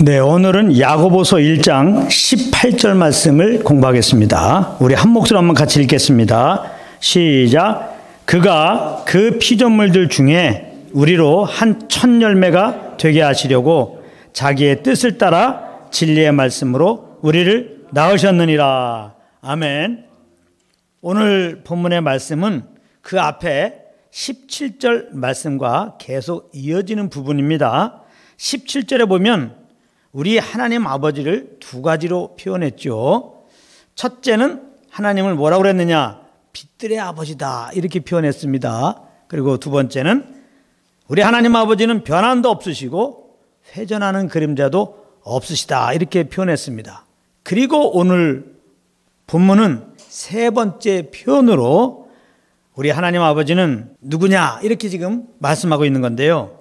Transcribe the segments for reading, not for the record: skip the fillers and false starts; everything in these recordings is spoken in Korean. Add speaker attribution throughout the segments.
Speaker 1: 네, 오늘은 야고보서 1장 18절 말씀을 공부하겠습니다. 우리 한 목소리 한번 같이 읽겠습니다. 시작. 그가 그 피조물들 중에 우리로 한 천 열매가 되게 하시려고 자기의 뜻을 따라 진리의 말씀으로 우리를 낳으셨느니라. 아멘. 오늘 본문의 말씀은 그 앞에 17절 말씀과 계속 이어지는 부분입니다. 17절에 보면 우리 하나님 아버지를 두 가지로 표현했죠. 첫째는 하나님을 뭐라고 그랬느냐? 빛들의 아버지다 이렇게 표현했습니다. 그리고 두 번째는 우리 하나님 아버지는 변함도 없으시고 회전하는 그림자도 없으시다 이렇게 표현했습니다. 그리고 오늘 본문은 세 번째 표현으로 우리 하나님 아버지는 누구냐 이렇게 지금 말씀하고 있는 건데요.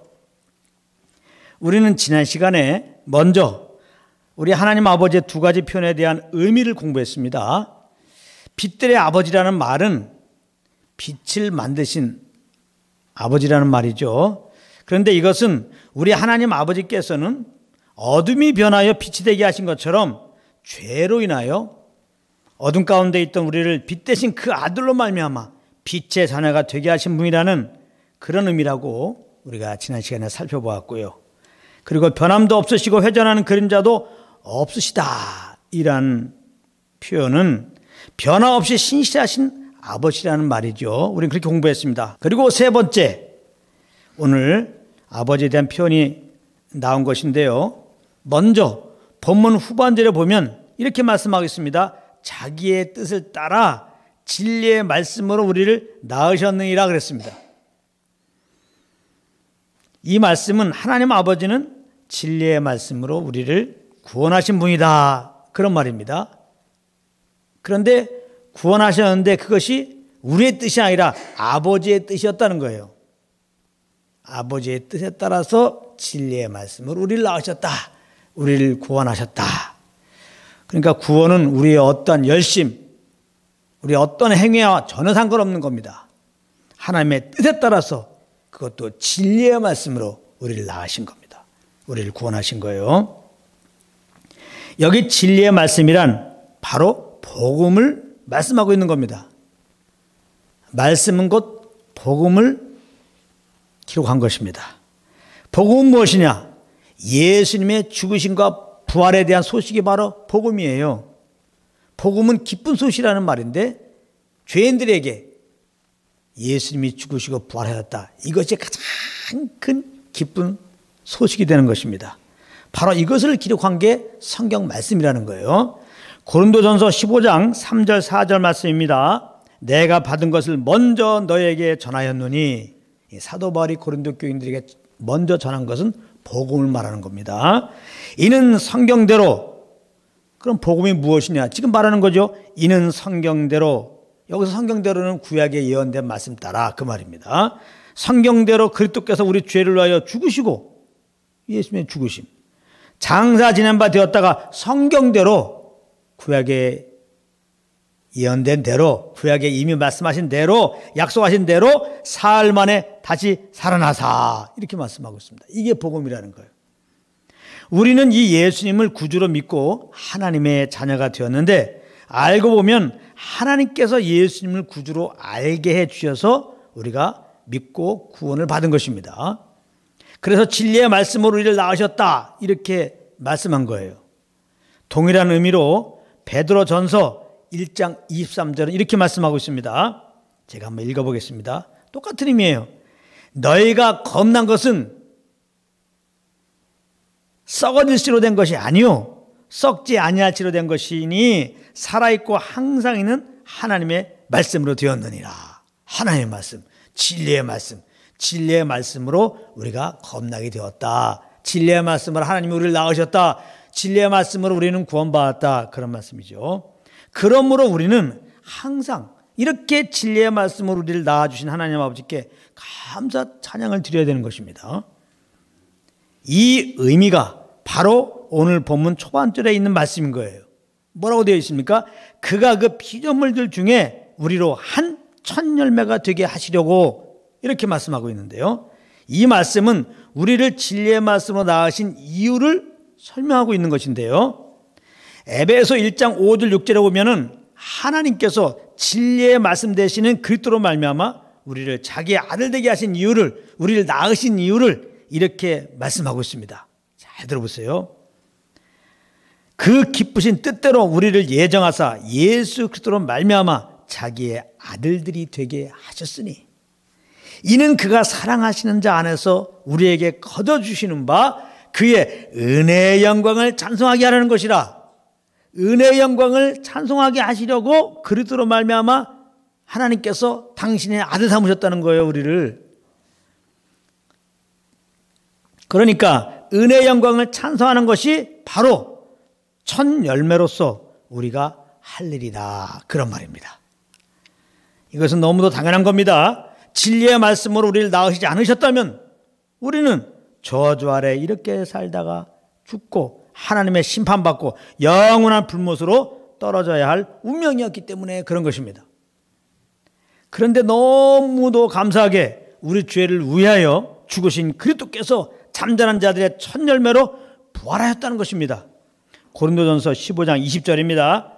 Speaker 1: 우리는 지난 시간에 먼저 우리 하나님 아버지의 두 가지 표현에 대한 의미를 공부했습니다. 빛들의 아버지라는 말은 빛을 만드신 아버지라는 말이죠. 그런데 이것은 우리 하나님 아버지께서는 어둠이 변하여 빛이 되게 하신 것처럼 죄로 인하여 어둠 가운데 있던 우리를 빛 대신 그 아들로 말미암아 빛의 자녀가 되게 하신 분이라는 그런 의미라고 우리가 지난 시간에 살펴보았고요. 그리고 변함도 없으시고 회전하는 그림자도 없으시다 이란 표현은 변화 없이 신실하신 아버지라는 말이죠. 우리는 그렇게 공부했습니다. 그리고 세 번째, 오늘 아버지에 대한 표현이 나온 것인데요. 먼저 본문 후반절에 보면 이렇게 말씀하겠습니다. 자기의 뜻을 따라 진리의 말씀으로 우리를 낳으셨느니라 그랬습니다. 이 말씀은 하나님 아버지는 진리의 말씀으로 우리를 구원하신 분이다 그런 말입니다. 그런데 구원하셨는데 그것이 우리의 뜻이 아니라 아버지의 뜻이었다는 거예요. 아버지의 뜻에 따라서 진리의 말씀으로 우리를 낳으셨다. 우리를 구원하셨다. 그러니까 구원은 우리의 어떤 열심, 우리의 어떤 행위와 전혀 상관없는 겁니다. 하나님의 뜻에 따라서 그것도 진리의 말씀으로 우리를 낳으신 겁니다. 우리를 구원하신 거예요. 여기 진리의 말씀이란 바로 복음을 말씀하고 있는 겁니다. 말씀은 곧 복음을 기록한 것입니다. 복음은 무엇이냐? 예수님의 죽으심과 부활에 대한 소식이 바로 복음이에요. 복음은 기쁜 소식이라는 말인데 죄인들에게 예수님이 죽으시고 부활하셨다. 이것이 가장 큰 기쁜 소식이 되는 것입니다. 바로 이것을 기록한 게 성경 말씀이라는 거예요. 고린도전서 15장 3절 4절 말씀입니다. 내가 받은 것을 먼저 너에게 전하였노니, 사도 바울이 고린도 교인들에게 먼저 전한 것은 복음을 말하는 겁니다. 이는 성경대로, 그럼 복음이 무엇이냐? 지금 말하는 거죠. 이는 성경대로, 여기서 성경대로는 구약에 예언된 말씀 따라 그 말입니다. 성경대로 그리스도께서 우리 죄를 위하여 죽으시고, 예수님의 죽으심, 장사 지낸 바 되었다가 성경대로 구약에 예언된 대로, 구약에 이미 말씀하신 대로, 약속하신 대로 사흘 만에 다시 살아나사 이렇게 말씀하고 있습니다. 이게 복음이라는 거예요. 우리는 이 예수님을 구주로 믿고 하나님의 자녀가 되었는데, 알고 보면 하나님께서 예수님을 구주로 알게 해주셔서 우리가 믿고 구원을 받은 것입니다. 그래서 진리의 말씀으로 우리를 낳으셨다 이렇게 말씀한 거예요. 동일한 의미로 베드로전서 1장 23절은 이렇게 말씀하고 있습니다. 제가 한번 읽어보겠습니다. 똑같은 의미예요. 너희가 겁난 것은 썩어질 씨로 된 것이 아니요 썩지 아니할 씨로 된 것이니 살아있고 항상 있는 하나님의 말씀으로 되었느니라. 하나님의 말씀, 진리의 말씀, 진리의 말씀으로 우리가 겁나게 되었다. 진리의 말씀으로 하나님이 우리를 낳으셨다. 진리의 말씀으로 우리는 구원받았다. 그런 말씀이죠. 그러므로 우리는 항상 이렇게 진리의 말씀으로 우리를 낳아주신 하나님 아버지께 감사 찬양을 드려야 되는 것입니다. 이 의미가 바로 오늘 본문 초반절에 있는 말씀인 거예요. 뭐라고 되어 있습니까? 그가 그 피조물들 중에 우리로 한 천 열매가 되게 하시려고 이렇게 말씀하고 있는데요. 이 말씀은 우리를 진리의 말씀으로 낳으신 이유를 설명하고 있는 것인데요. 에베소 1장 5절 6절에 보면은 하나님께서 진리의 말씀 되시는 그리스도로 말미암아 우리를 자기의 아들 되게 하신 이유를, 우리를 낳으신 이유를 이렇게 말씀하고 있습니다. 잘 들어보세요. 그 기쁘신 뜻대로 우리를 예정하사 예수 그리스도로 말미암아 자기의 아들들이 되게 하셨으니 이는 그가 사랑하시는 자 안에서 우리에게 거둬주시는 바 그의 은혜의 영광을 찬송하게 하려는 것이라. 은혜의 영광을 찬송하게 하시려고 그리스도로 말미암아 하나님께서 당신의 아들 삼으셨다는 거예요, 우리를. 그러니까 은혜의 영광을 찬송하는 것이 바로 첫 열매로서 우리가 할 일이다, 그런 말입니다. 이것은 너무도 당연한 겁니다. 진리의 말씀으로 우리를 낳으시지 않으셨다면 우리는 저주 아래 이렇게 살다가 죽고 하나님의 심판받고 영원한 불못으로 떨어져야 할 운명이었기 때문에 그런 것입니다. 그런데 너무도 감사하게 우리 죄를 위하여 죽으신 그리스도께서 잠자는 자들의 첫 열매로 부활하였다는 것입니다. 고린도전서 15장 20절입니다.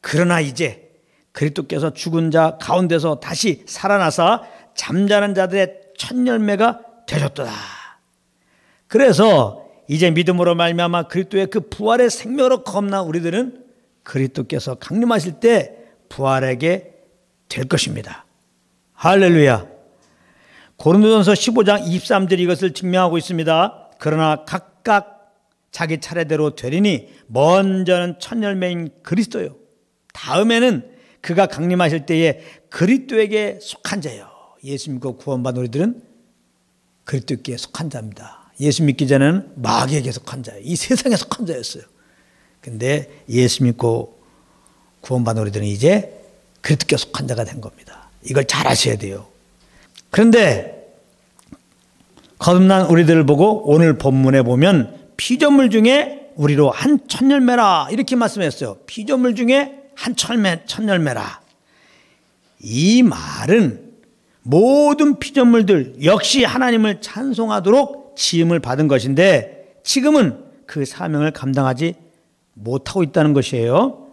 Speaker 1: 그러나 이제 그리스도께서 죽은 자 가운데서 다시 살아나사 잠자는 자들의 첫 열매가 되셨도다. 그래서 이제 믿음으로 말미암아 그리스도의 그 부활의 생명으로 겁나 우리들은 그리스도께서 강림하실 때 부활하게 될 것입니다. 할렐루야. 고린도전서 15장 23절이 이것을 증명하고 있습니다. 그러나 각각 자기 차례대로 되리니 먼저는 첫 열매인 그리스도요, 다음에는 그가 강림하실 때에 그리스도에게 속한 자요. 예수 믿고 구원받은 우리들은 그리스도께 속한 자입니다. 예수 믿기 전에는 마귀에게 속한 자예요. 이 세상에 속한 자였어요. 근데 예수 믿고 구원받은 우리들은 이제 그리스도께 속한 자가 된 겁니다. 이걸 잘 아셔야 돼요. 그런데 거듭난 우리들을 보고 오늘 본문에 보면 피조물 중에 우리로 한 첫 열매라 이렇게 말씀했어요. 피조물 중에 한 첫 열매라. 이 말은 모든 피조물들 역시 하나님을 찬송하도록 지음을 받은 것인데 지금은 그 사명을 감당하지 못하고 있다는 것이에요.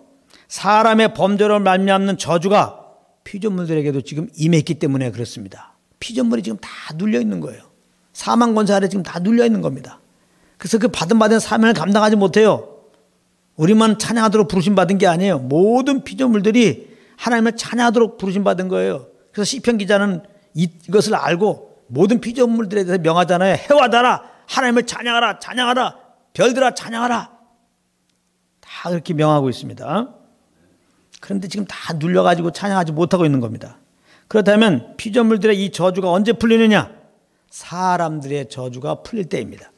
Speaker 1: 사람의 범죄로 말미암는 저주가 피조물들에게도 지금 임했기 때문에 그렇습니다. 피조물이 지금 다 눌려 있는 거예요. 사망 권세 아래 지금 다 눌려 있는 겁니다. 그래서 그 받은 사명을 감당하지 못해요. 우리만 찬양하도록 부르심받은 게 아니에요. 모든 피조물들이 하나님을 찬양하도록 부르심받은 거예요. 그래서 시편 기자는 이것을 알고 모든 피조물들에 대해서 명하잖아요. 해와 달아 하나님을 찬양하라, 찬양하라, 별들아 찬양하라. 다 그렇게 명하고 있습니다. 그런데 지금 다 눌려가지고 찬양하지 못하고 있는 겁니다. 그렇다면 피조물들의 이 저주가 언제 풀리느냐? 사람들의 저주가 풀릴 때입니다.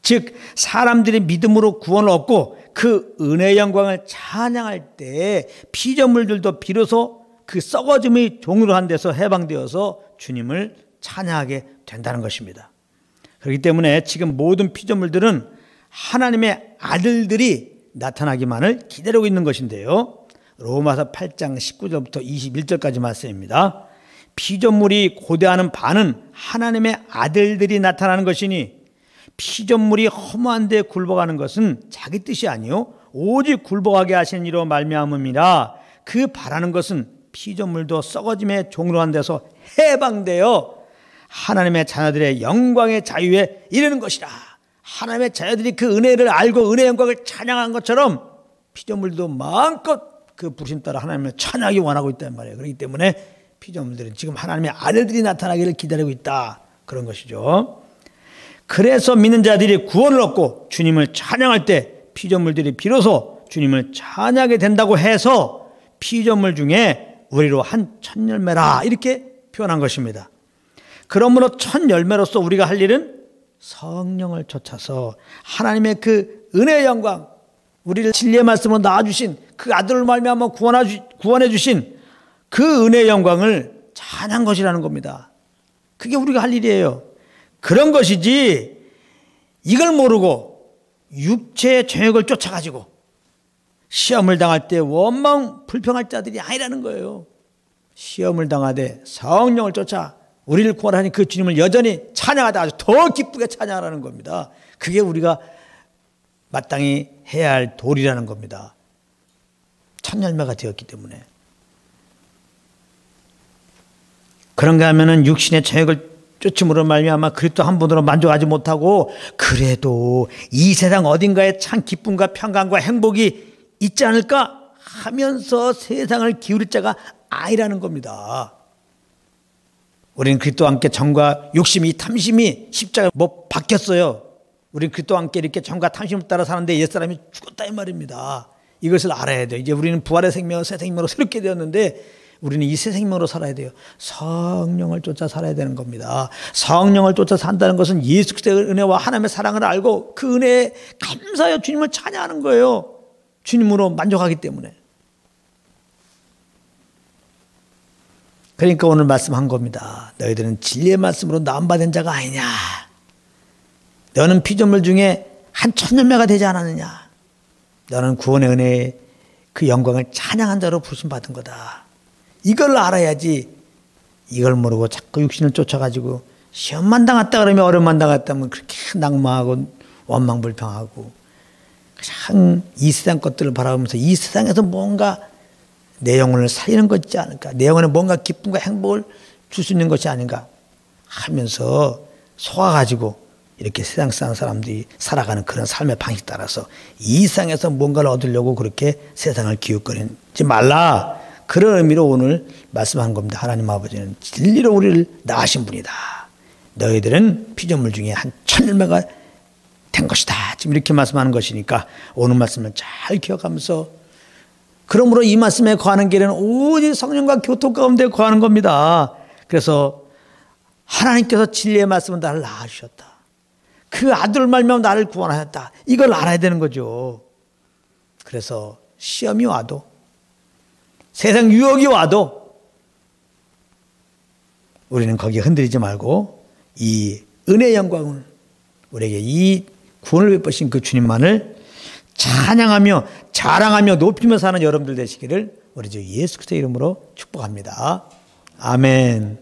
Speaker 1: 즉 사람들이 믿음으로 구원을 얻고 그 은혜의 영광을 찬양할 때 피조물들도 비로소 그 썩어짐의 종으로 한 데서 해방되어서 주님을 찬양하게 된다는 것입니다. 그렇기 때문에 지금 모든 피조물들은 하나님의 아들들이 나타나기만을 기다리고 있는 것인데요. 로마서 8장 19절부터 21절까지 말씀입니다. 피조물이 고대하는 바는 하나님의 아들들이 나타나는 것이니 피조물이 허무한 데 굴복하는 것은 자기 뜻이 아니요 오직 굴복하게 하시는 이로 말미암음이라. 그 바라는 것은 피조물도 썩어짐의 종으로 한 데서 해방되어 하나님의 자녀들의 영광의 자유에 이르는 것이라. 하나님의 자녀들이 그 은혜를 알고 은혜의 영광을 찬양한 것처럼 피조물도 마음껏 그 부르심 따라 하나님을 찬양하기 원하고 있단 말이에요. 그렇기 때문에 피조물들은 지금 하나님의 아들들이 나타나기를 기다리고 있다, 그런 것이죠. 그래서 믿는 자들이 구원을 얻고 주님을 찬양할 때 피조물들이 비로소 주님을 찬양하게 된다고 해서 피조물 중에 우리로 한 첫 열매라 이렇게 표현한 것입니다. 그러므로 첫 열매로서 우리가 할 일은 성령을 좇아서 하나님의 그 은혜의 영광, 우리를 진리의 말씀으로 낳아주신 그 아들을 말미암아 구원해 주신 그 은혜의 영광을 찬양한 것이라는 겁니다. 그게 우리가 할 일이에요. 그런 것이지 이걸 모르고 육체의 정욕을 쫓아가지고 시험을 당할 때 원망 불평할 자들이 아니라는 거예요. 시험을 당하되 성령을 쫓아 우리를 구원하신 그 주님을 여전히 찬양하다 아주 더 기쁘게 찬양하라는 겁니다. 그게 우리가 마땅히 해야 할 도리라는 겁니다. 첫 열매가 되었기 때문에. 그런가 하면은 육신의 정욕을 쫓음으로 말미암아 그리스도 한 분으로 만족하지 못하고 그래도 이 세상 어딘가에 참 기쁨과 평강과 행복이 있지 않을까 하면서 세상을 기울일 자가 아니라는 겁니다. 우리는 그리스도와 함께 정과 욕심이 탐심이 십자가 뭐 바뀌었어요. 우리는 그리스도와 함께 이렇게 정과 탐심을 따라 사는데 옛사람이 죽었다 이 말입니다. 이것을 알아야 돼요. 이제 우리는 부활의 생명으로 새 생명으로 새롭게 되었는데 우리는 이 새 생명으로 살아야 돼요. 성령을 쫓아 살아야 되는 겁니다. 성령을 쫓아 산다는 것은 예수 그리스도의 은혜와 하나님의 사랑을 알고 그 은혜에 감사하여 주님을 찬양하는 거예요. 주님으로 만족하기 때문에. 그러니까 오늘 말씀한 겁니다. 너희들은 진리의 말씀으로 나음받은 자가 아니냐. 너는 피조물 중에 한 천년매가 되지 않았느냐. 너는 구원의 은혜의 그 영광을 찬양한 자로 부르심받은 거다. 이걸 알아야지. 이걸 모르고 자꾸 육신을 쫓아가지고 시험만 당했다 그러면 어려움만 당했다면 그렇게 낙마하고 원망불평하고 참 이 세상 것들을 바라보면서 이 세상에서 뭔가 내 영혼을 살리는 것 있지 않을까, 내 영혼에 뭔가 기쁨과 행복을 줄 수 있는 것이 아닌가 하면서 속아가지고 이렇게 세상 사람들이 살아가는 그런 삶의 방식 따라서 이 세상에서 뭔가를 얻으려고 그렇게 세상을 기웃거리지 말라. 그런 의미로 오늘 말씀한 겁니다. 하나님 아버지는 진리로 우리를 낳으신 분이다. 너희들은 피조물 중에 한 천열매가 된 것이다. 지금 이렇게 말씀하는 것이니까 오늘 말씀을 잘 기억하면서 그러므로 이 말씀에 거하는 길은 오직 성령과 교통 가운데 거하는 겁니다. 그래서 하나님께서 진리의 말씀은 나를 낳아주셨다. 그 아들을 말미암아 나를 구원하셨다. 이걸 알아야 되는 거죠. 그래서 시험이 와도 세상 유혹이 와도 우리는 거기에 흔들리지 말고 이 은혜의 영광을 우리에게 이 구원을 베푸신 그 주님만을 찬양하며 자랑하며 높이며 사는 여러분들 되시기를 우리 주 예수 그리스도의 이름으로 축복합니다. 아멘.